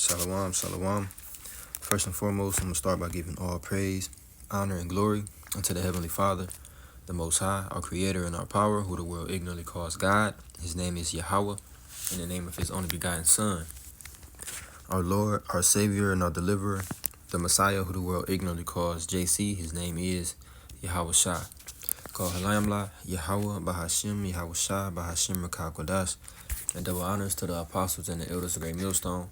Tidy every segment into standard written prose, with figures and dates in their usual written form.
Shalom, shalom. First and foremost, I'm going to start by giving all praise, honor, and glory unto the Heavenly Father, the Most High, our Creator and our Power, who the world ignorantly calls God. His name is Yahweh, in the name of His only begotten Son, our Lord, our Savior, and our Deliverer, the Messiah, who the world ignorantly calls JC. His name is Yahweh Shai. Call Halayamla, Yahweh, Bahashim, Yahweh Shai, Bahashim, Rakah Kodash, and double honors to the apostles and the elders of Great Millstone.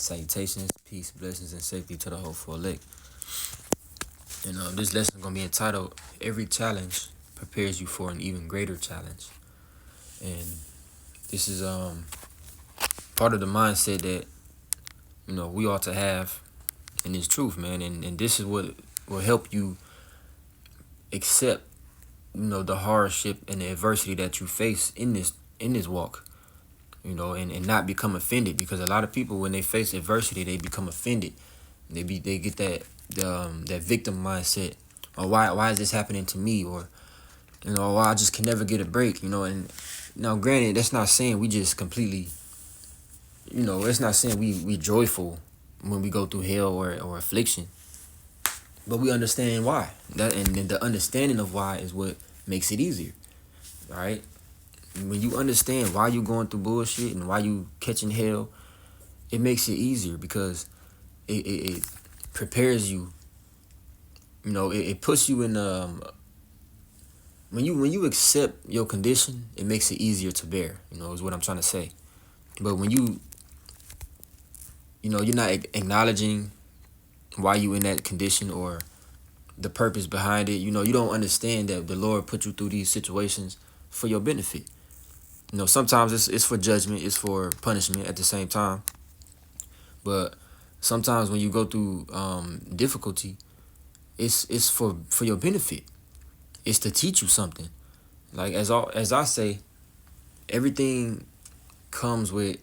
Salutations, peace, blessings, and safety to the hopeful elect. And this lesson is going to be entitled, Every Challenge Prepares You for an Even Greater Challenge. And this is part of the mindset that, we ought to have in this truth, man. And this is what will help you accept, the hardship and the adversity that you face in this walk. And not become offended, because a lot of people, when they face adversity, they become offended. They get that victim mindset, or why is this happening to me, or I just can never get a break, And now, granted, that's not saying we just completely, it's not saying we joyful when we go through hell or affliction, but we understand why. And the understanding of why is what makes it easier, all right? When you understand why you going through bullshit and why you catching hell, it makes it easier, because it prepares you. It puts you in when you accept your condition, it makes it easier to bear. Is what I'm trying to say. But when you're not acknowledging why you in that condition or the purpose behind it, you don't understand that the Lord put you through these situations for your benefit. Sometimes it's for judgment, it's for punishment at the same time. But sometimes when you go through difficulty, it's for your benefit. It's to teach you something. Like as I say, everything comes with,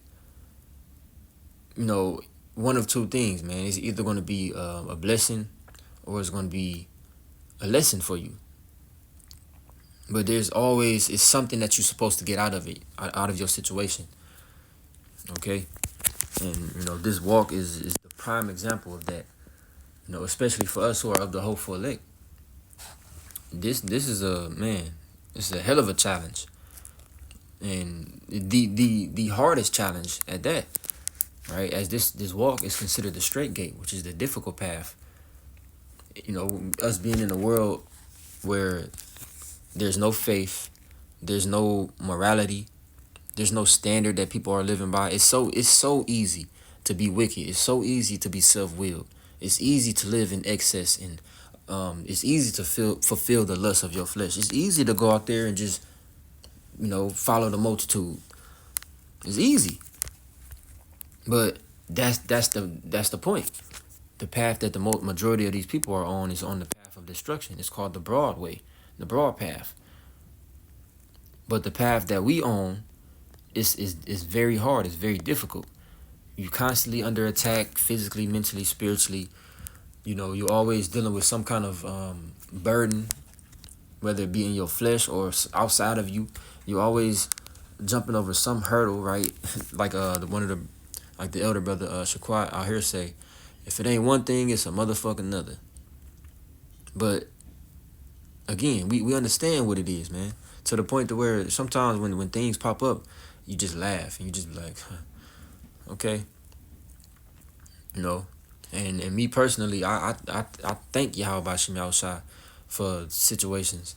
one of two things, man. It's either going to be a blessing or it's going to be a lesson for you. But it's something that you're supposed to get out of it, out of your situation. Okay? And, this walk is the prime example of that. Especially for us who are of the hopeful elect. This is it's a hell of a challenge. And the hardest challenge at that, right? As this walk is considered the straight gate, which is the difficult path. Us being in a world where there's no faith, there's no morality, there's no standard that people are living by. It's so easy to be wicked. It's so easy to be self-willed. It's easy to live in excess, and it's easy to fulfill the lust of your flesh. It's easy to go out there and just, follow the multitude. It's easy. But that's the point. The path that the majority of these people are on is on the path of destruction. It's called the broad way, the broad path. But the path that we own is very hard. It's very difficult. You're constantly under attack, physically, mentally, spiritually. You're always dealing with some kind of burden, whether it be in your flesh or outside of you. You're always jumping over some hurdle, right? Like the elder brother Shaquat out here say, if it ain't one thing, it's a motherfucking another. But again, we understand what it is, man. To the point to where sometimes when things pop up, you just laugh and you just be like, huh, okay. And me personally, I thank Yahweh Bashim Yahushua for situations,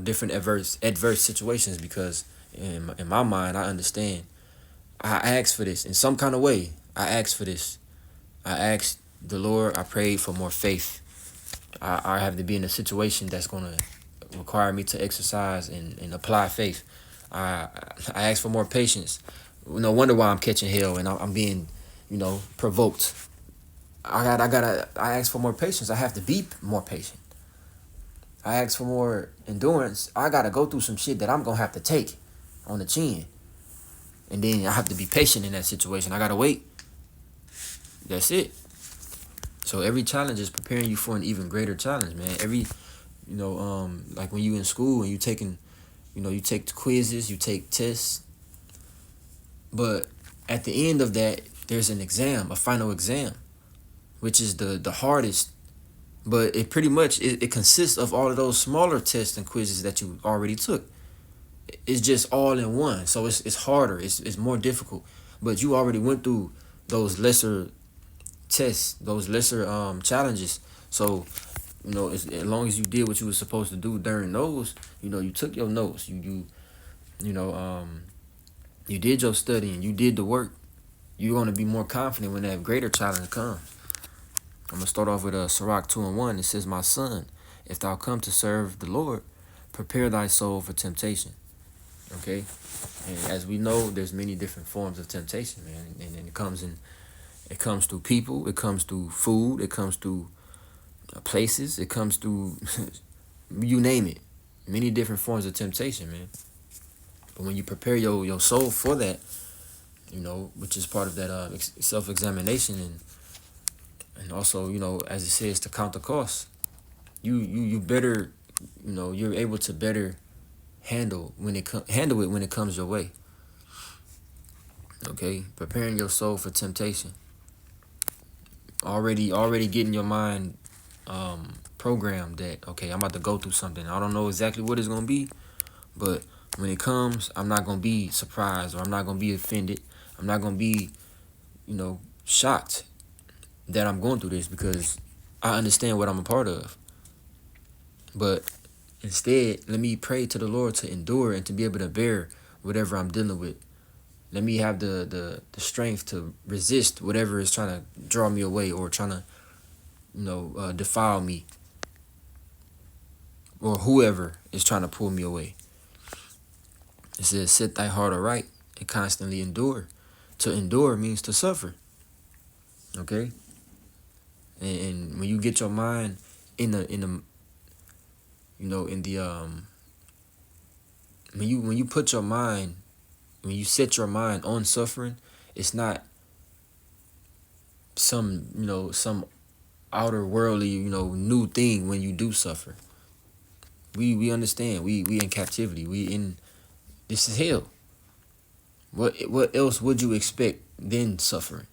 different adverse situations, because in my mind, I understand. I asked for this in some kind of way. I asked for this. I asked the Lord. I prayed for more faith. I have to be in a situation that's going to require me to exercise and apply faith. I asked for more patience. No wonder why I'm catching hell and I'm being, provoked. I asked for more patience. I have to be more patient. I asked for more endurance. I gotta go through some shit that I'm gonna have to take on the chin. And then I have to be patient in that situation. I gotta wait. That's it. So every challenge is preparing you for an even greater challenge, man. Every, like when you in school and you taking, you take quizzes, you take tests. But at the end of that, there's an exam, a final exam, which is the hardest. But it pretty much it consists of all of those smaller tests and quizzes that you already took. It's just all in one, so it's harder. It's more difficult. But you already went through those lesser tests, those lesser challenges. So as long as you did what you were supposed to do during those, you took your notes, you know you did your studying, you did the work. You're gonna be more confident when that greater challenge comes. I'm gonna start off with Sirach 2:1. It says, "My son, if thou come to serve the Lord, prepare thy soul for temptation." Okay, and as we know, there's many different forms of temptation, man, and it comes through people, it comes through food, it comes through places, it comes through you name it, many different forms of temptation, man. But when you prepare your soul for that, which is part of that self-examination, and also, as it says, to count the cost, you better, you're able to better handle it when it comes your way. Okay, preparing your soul for temptation, already getting your mind programmed that, okay, I'm about to go through something. I don't know exactly what it's gonna be, but when it comes, I'm not gonna be surprised, or I'm not gonna be offended. I'm not gonna be, shocked that I'm going through this, because I understand what I'm a part of. But instead, let me pray to the Lord to endure and to be able to bear whatever I'm dealing with. Let me have the strength to resist whatever is trying to draw me away, or trying to, defile me, or whoever is trying to pull me away. It says, "Set thy heart aright and constantly endure." To endure means to suffer. Okay, and when you get your mind in the when you put your mind, when you set your mind on suffering, it's not some outer worldly new thing. When you do suffer, we understand, we in captivity, this is hell. What else would you expect than suffering?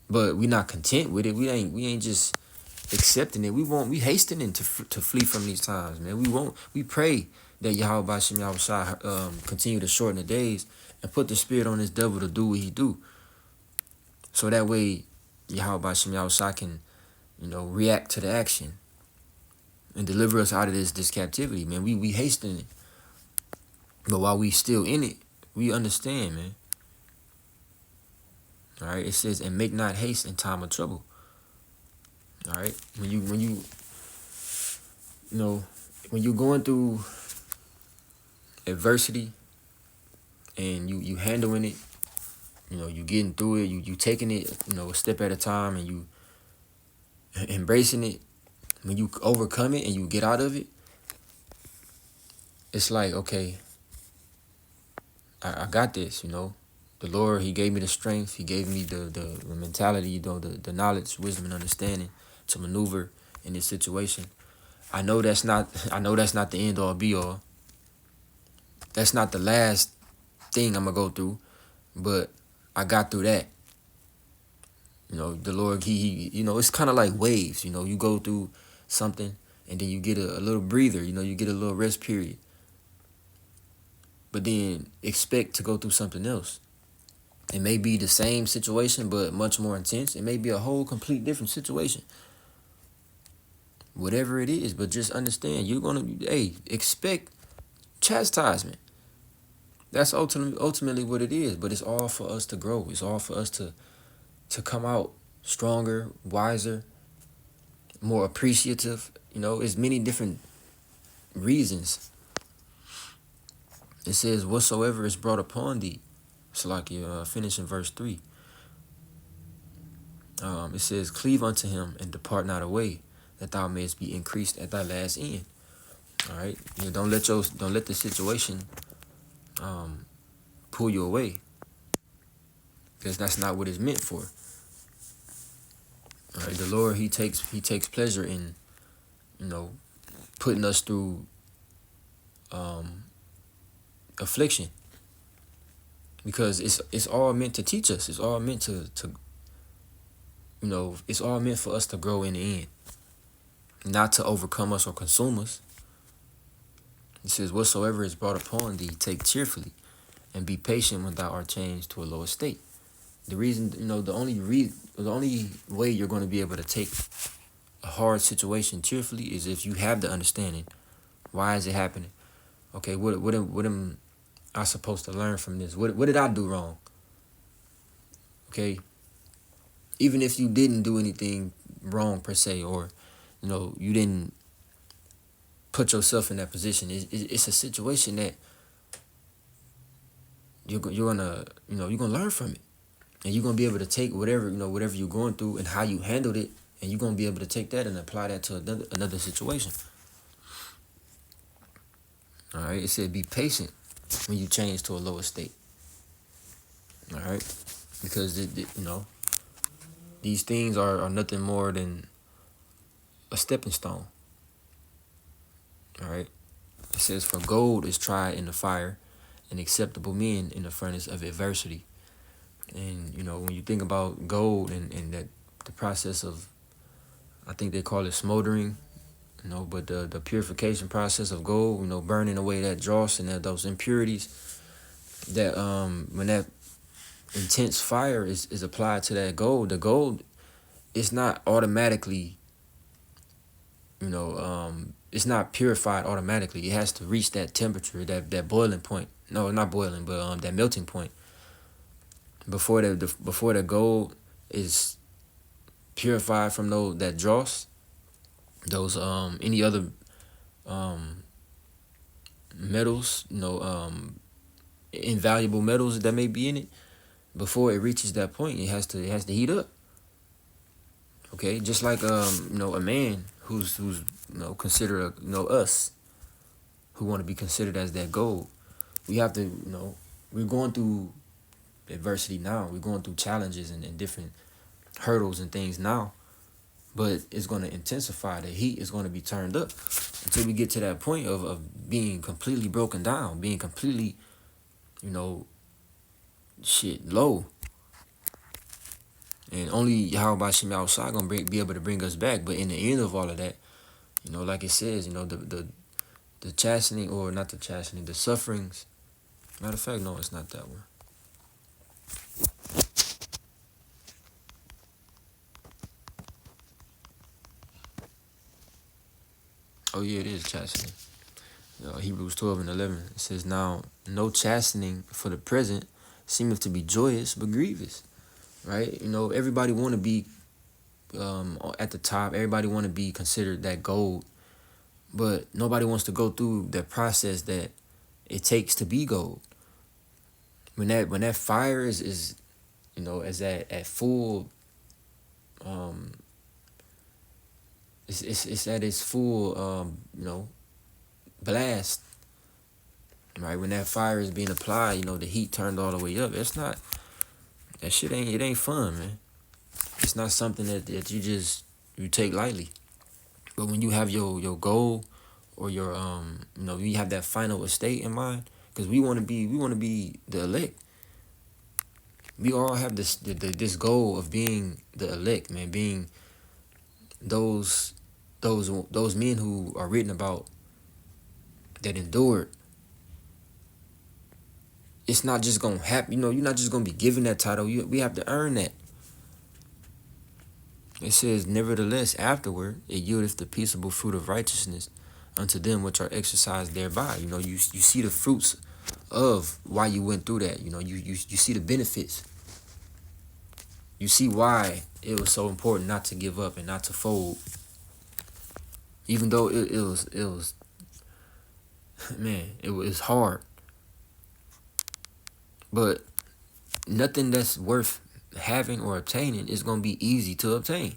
But we not content with it. We ain't just accepting it. We hastening to flee from these times, man. We pray that Yahweh Bashem Yahweh continue to shorten the days and put the spirit on this devil to do what he do. So that way Yahweh Bashem Yahweh can, react to the action and deliver us out of this captivity, man. We hastening it. But while we still in it, we understand, man. All right, it says, "And make not haste in time of trouble." All right, when you're going through adversity, and you handling it, you getting through it, you taking it, a step at a time, and you embracing it. When you overcome it and you get out of it, it's like, okay, I got this. The Lord, He gave me the strength. He gave me the mentality, the knowledge, wisdom, and understanding to maneuver in this situation. I know that's not the end all be all. That's not the last thing I'm gonna go through, but I got through that. The Lord, He it's kind of like waves. You go through something, and then you get a little breather. You get a little rest period. But then expect to go through something else. It may be the same situation, but much more intense. It may be a whole complete different situation. Whatever it is, but just understand, you're gonna expect chastisement. That's ultimately what it is. But it's all for us to grow. It's all for us to come out stronger, wiser, more appreciative. It's many different reasons. It says, "Whatsoever is brought upon thee." It's like you finish in verse 3. It says, "Cleave unto him and depart not away, that thou mayest be increased at thy last end." All right, don't let the situation pull you away, because that's not what it's meant for. All right, the Lord, He takes pleasure in putting us through affliction. because it's all meant to teach us. It's all meant to it's all meant for us to grow in the end, not to overcome us or consume us. It says, "Whatsoever is brought upon thee, take cheerfully, and be patient when thou art changed to a lower state." The reason, the only way you're going to be able to take a hard situation cheerfully is if you have the understanding. Why is it happening? Okay, what am I supposed to learn from this? What did I do wrong? Okay, even if you didn't do anything wrong per se, or you didn't put yourself in that position, it's a situation that you're gonna you're gonna learn from it, and you're gonna be able to take whatever you're going through and how you handled it, and you're gonna be able to take that and apply that to another situation. All right, it said be patient when you change to a lower state. All right, because these things are nothing more than a stepping stone. All right, it says, "For gold is tried in the fire, and acceptable men in the furnace of adversity." And when you think about gold and that the process of, I think they call it smoldering, but the purification process of gold, burning away that dross and those impurities, that when that intense fire is applied to that gold, the gold is not automatically, it's not purified automatically. It has to reach that temperature, that boiling point. No, not boiling, but that melting point. Before the gold is purified from that dross, those any other metals, invaluable metals that may be in it, before it reaches that point, it has to heat up. Okay, just like a man who's considered us, who want to be considered as that gold. We have to we're going through adversity now. We're going through challenges and different hurdles and things now, but it's going to intensify. The heat is going to be turned up until we get to that point of being completely broken down, being completely low. And only Yahweh Shem outside gonna be able to bring us back. But in the end of all of that, like it says, the chastening, or not the chastening, the sufferings. Matter of fact, no, it's not that one. Oh yeah, it is chastening. Hebrews 12:11. It says, "Now no chastening for the present seemeth to be joyous, but grievous." Right? Everybody want to be at the top. Everybody want to be considered that gold, but nobody wants to go through that process that it takes to be gold. When that fire is is at full, it's at its full blast. Right, when that fire is being applied, the heat turned all the way up. That shit ain't fun, man. It's not something that you take lightly. But when you have your goal, or your you have that final estate in mind, because we want to be the elect. We all have this goal of being the elect, man, being those men who are written about, that endured. It's not just gonna happen. You're not just gonna be given that title. We have to earn that. It says, "Nevertheless, afterward, it yieldeth the peaceable fruit of righteousness unto them which are exercised thereby." You see the fruits of why you went through that. You see the benefits. You see why it was so important not to give up and not to fold. Even though it was man, it was hard. But nothing that's worth having or obtaining is going to be easy to obtain.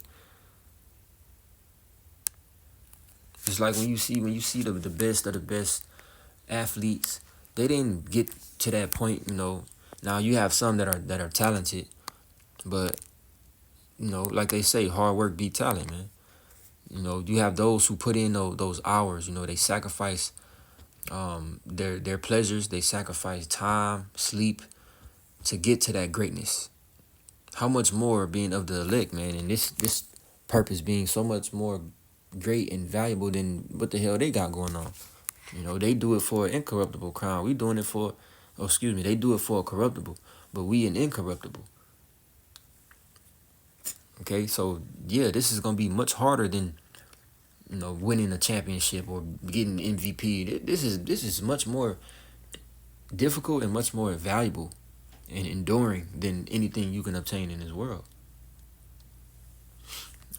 It's like when you see the best of the best athletes, they didn't get to that point. Now you have some that are talented, but like they say, hard work beat talent, man. You have those who put in those hours. They sacrifice their pleasures. They sacrifice time, sleep, to get to that greatness. How much more being of the elect, man, and this purpose being so much more great and valuable than what the hell they got going on. You know, they do it for an incorruptible crown. We doing it for, oh, excuse me, they do it for a corruptible, but we an incorruptible. Okay, so yeah, this is gonna be much harder than, you know, winning a championship or getting MVP. This is much more difficult and much more valuable and enduring than anything you can obtain in this world.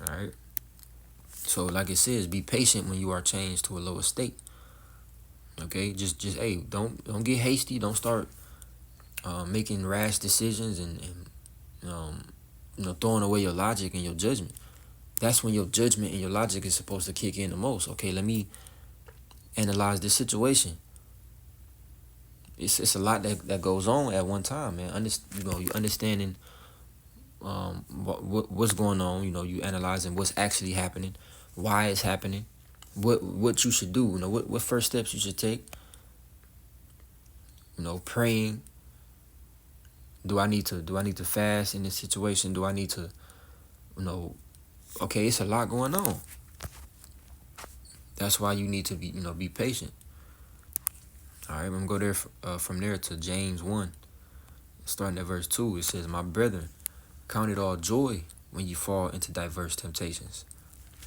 All right. So like it says, be patient when you are changed to a lower state. Okay, just hey, don't get hasty. Don't start making rash decisions and throwing away your logic and your judgment. That's when your judgment and your logic is supposed to kick in the most. Okay, let me analyze this situation. It's a lot that goes on at one time, man. You understanding what's going on. You know, you analyzing what's actually happening, why it's happening, what you should do. You know, what first steps you should take. You know, praying. Do I need to fast in this situation? Do I need to, you know, okay, it's a lot going on. That's why you need to be patient. All right, I'm gonna go there from there to James 1, starting at verse 2. It says, "My brethren, count it all joy when you fall into diverse temptations."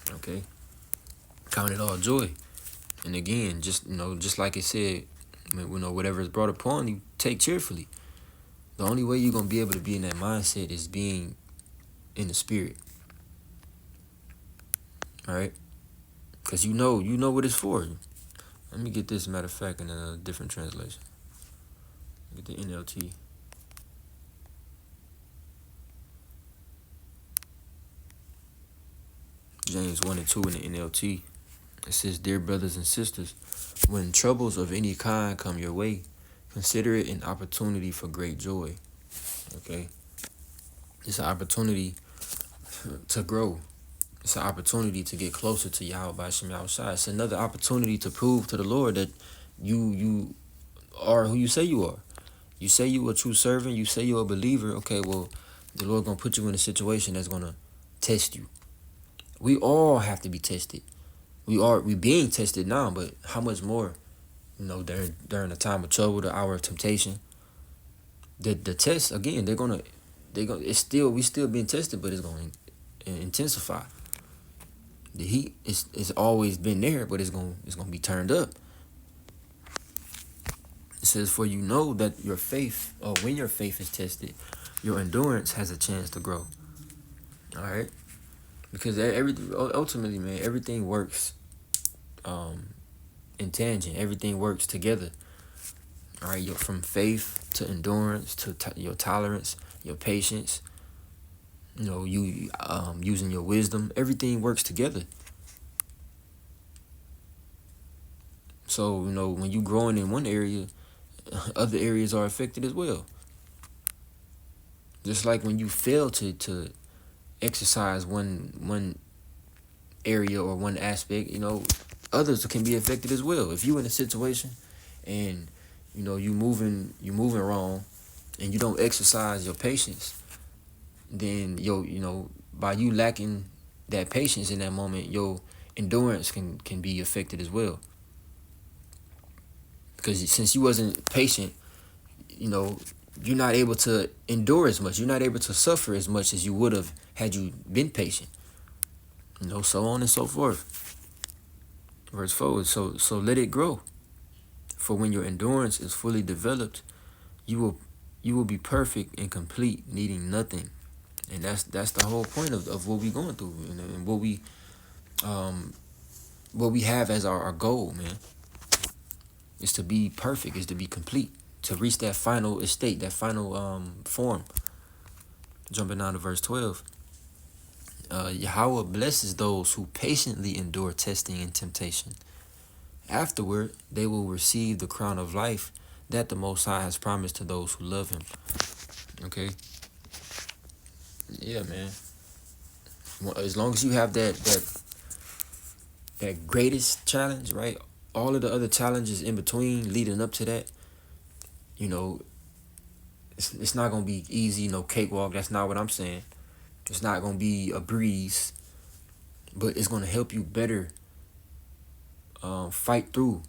Okay, count it all joy. And again, just like it said, whatever is brought upon you, take cheerfully. The only way you're gonna be able to be in that mindset is being in the spirit. All right, because you know what it's for. Let me get this, matter of fact, in a different translation. Get the NLT. James 1 and 2 in the NLT. It says, "Dear brothers and sisters, when troubles of any kind come your way, consider it an opportunity for great joy." Okay? It's an opportunity to grow. It's an opportunity to get closer to Yahweh B'Shem Yahushua. It's another opportunity to prove to the Lord that you are who you say you are. You say you a true servant. You say you're a believer. Okay, well, the Lord gonna put you in a situation that's gonna test you. We all have to be tested. We being tested now, but how much more? You know, during the time of trouble, the hour of temptation. The test again, we still being tested, but it's gonna intensify. The heat is always been there, but it's gonna be turned up. It says, "For you know that your faith, or when your faith is tested, your endurance has a chance to grow." All right, because ultimately, man, everything works in tangent. Everything works together. All right, from faith to endurance to your tolerance, your patience. You know, you using your wisdom. Everything works together. So when you growing in one area, other areas are affected as well. Just like when you fail to exercise one area or one aspect, others can be affected as well. If you in a situation and you moving wrong and you don't exercise your patience, then by you lacking that patience in that moment, your endurance can be affected as well. Because since you wasn't patient, you're not able to endure as much. You're not able to suffer as much as you would have had you been patient. So on and so forth. Verse 4, so let it grow. For when your endurance is fully developed, you will be perfect and complete, needing nothing. And that's the whole point of what we're going through, and what we have as our goal, man. Is to be perfect, is to be complete, to reach that final estate, that final form. Jumping down to verse 12. Yahweh blesses those who patiently endure testing and temptation. Afterward, they will receive the crown of life that the Most High has promised to those who love Him. Okay? Yeah, man. As long as you have that greatest challenge, right? All of the other challenges in between, leading up to that, It's not gonna be easy, no cakewalk. That's not what I'm saying. It's not gonna be a breeze, but it's gonna help you better fight through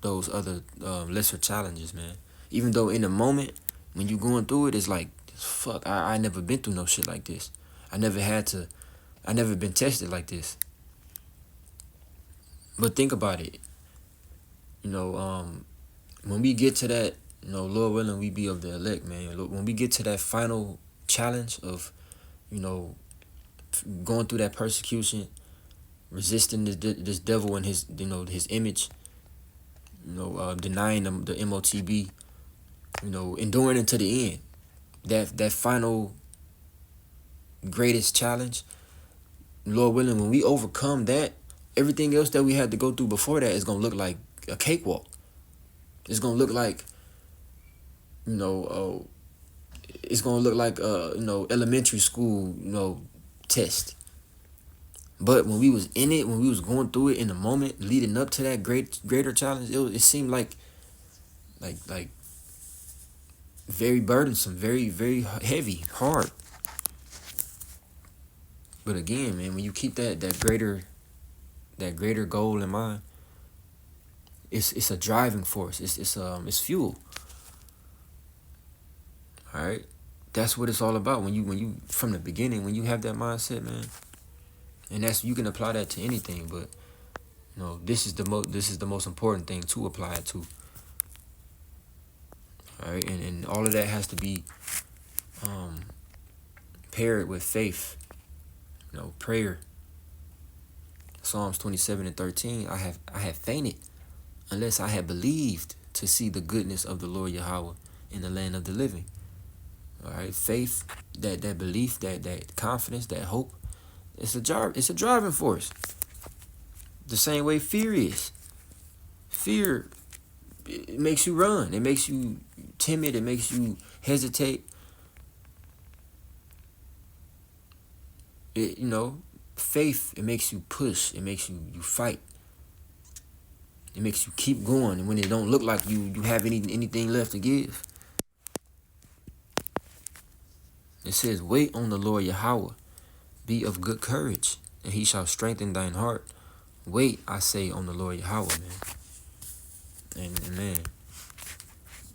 those other lesser challenges, man. Even though in the moment when you going through it, it's like, fuck, I never been through no shit like this. I never been tested like this. But think about it, you know, when we get to that, Lord willing, we be of the elect, man. When we get to that final challenge of, you know, going through that persecution, resisting this devil and his, his image, denying them the MOTB, enduring until the end. That final greatest challenge, Lord willing, when we overcome that, everything else that we had to go through before that is gonna look like a cakewalk. It's gonna look like, it's gonna look like elementary school, test. But when we was in it, when we was going through it in the moment, leading up to that greater challenge, it seemed like very burdensome, very, very heavy, hard. But again, man, when you keep that greater goal in mind, it's a driving force. It's fuel. All right, that's what it's all about. When you from the beginning, when you have that mindset, man, and that's, you can apply that to anything. But this is the most important thing to apply it to. All right, and all of that has to be paired with faith, prayer. Psalms 27:13. I have fainted unless I had believed to see the goodness of the Lord Yahweh in the land of the living. All right, faith, that belief, that confidence, that hope, it's a driving force. The same way fear is. Fear, it makes you run. It makes you timid. It makes you hesitate. Faith, it makes you push. It makes you fight. It makes you keep going, and when it don't look like you have anything left to give. It says, wait on the Lord Yahweh. Be of good courage, and he shall strengthen thine heart. Wait, I say, on the Lord Yahweh, man. And man,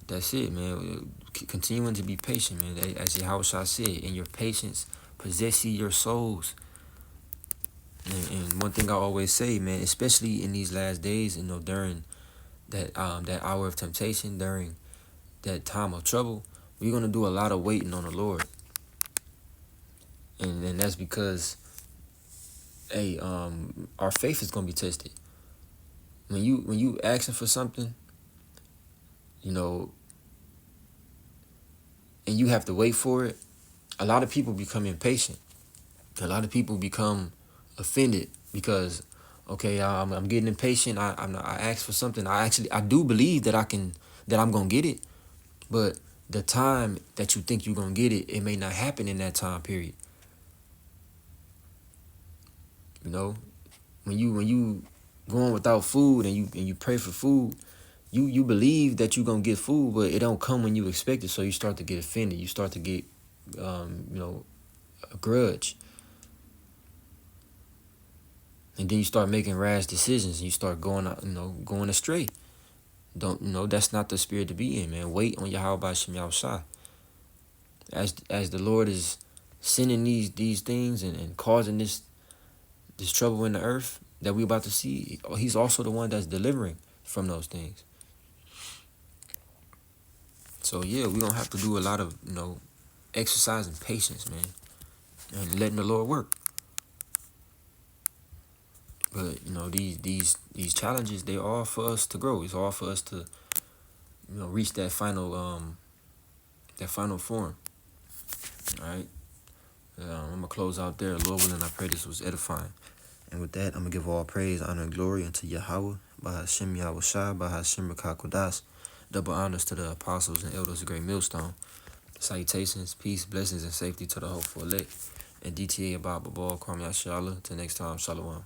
that's it, man. Continuing to be patient, man. As Yahweh shall say, in your patience, possess ye your souls. And one thing I always say, man, especially in these last days, during that hour of temptation, during that time of trouble, we're gonna do a lot of waiting on the Lord. And that's because, our faith is gonna be tested. When you asking for something, and you have to wait for it, a lot of people become impatient. A lot of people become offended because, okay, I'm getting impatient. I asked for something. I do believe that I'm gonna get it, but the time that you think you're gonna get it, it may not happen in that time period. When you going without food and you pray for food, you believe that you're gonna get food, but it don't come when you expect it. So you start to get offended. You start to get a grudge. And then you start making rash decisions and you start going astray. That's not the spirit to be in, man. Wait on Yahweh B'Shem Yahushua. As the Lord is sending these things and causing this trouble in the earth that we about to see, he's also the one that's delivering from those things. So yeah, we're gonna have to do a lot of, exercising patience, man. And letting the Lord work. But these challenges, they're all for us to grow. It's all for us to reach that final form. All right. I'm gonna close out there. Lord willing, I pray this was edifying. And with that, I'm gonna give all praise, honor, and glory unto Yahweh, Bahashem Yahushua, Bahashem Rakakodas. Double honors to the apostles and elders of Great Millstone. Salutations, peace, blessings, and safety to the hopeful elect. And DTA Abba Ball, Kwame Ashala. Till next time, Shalom.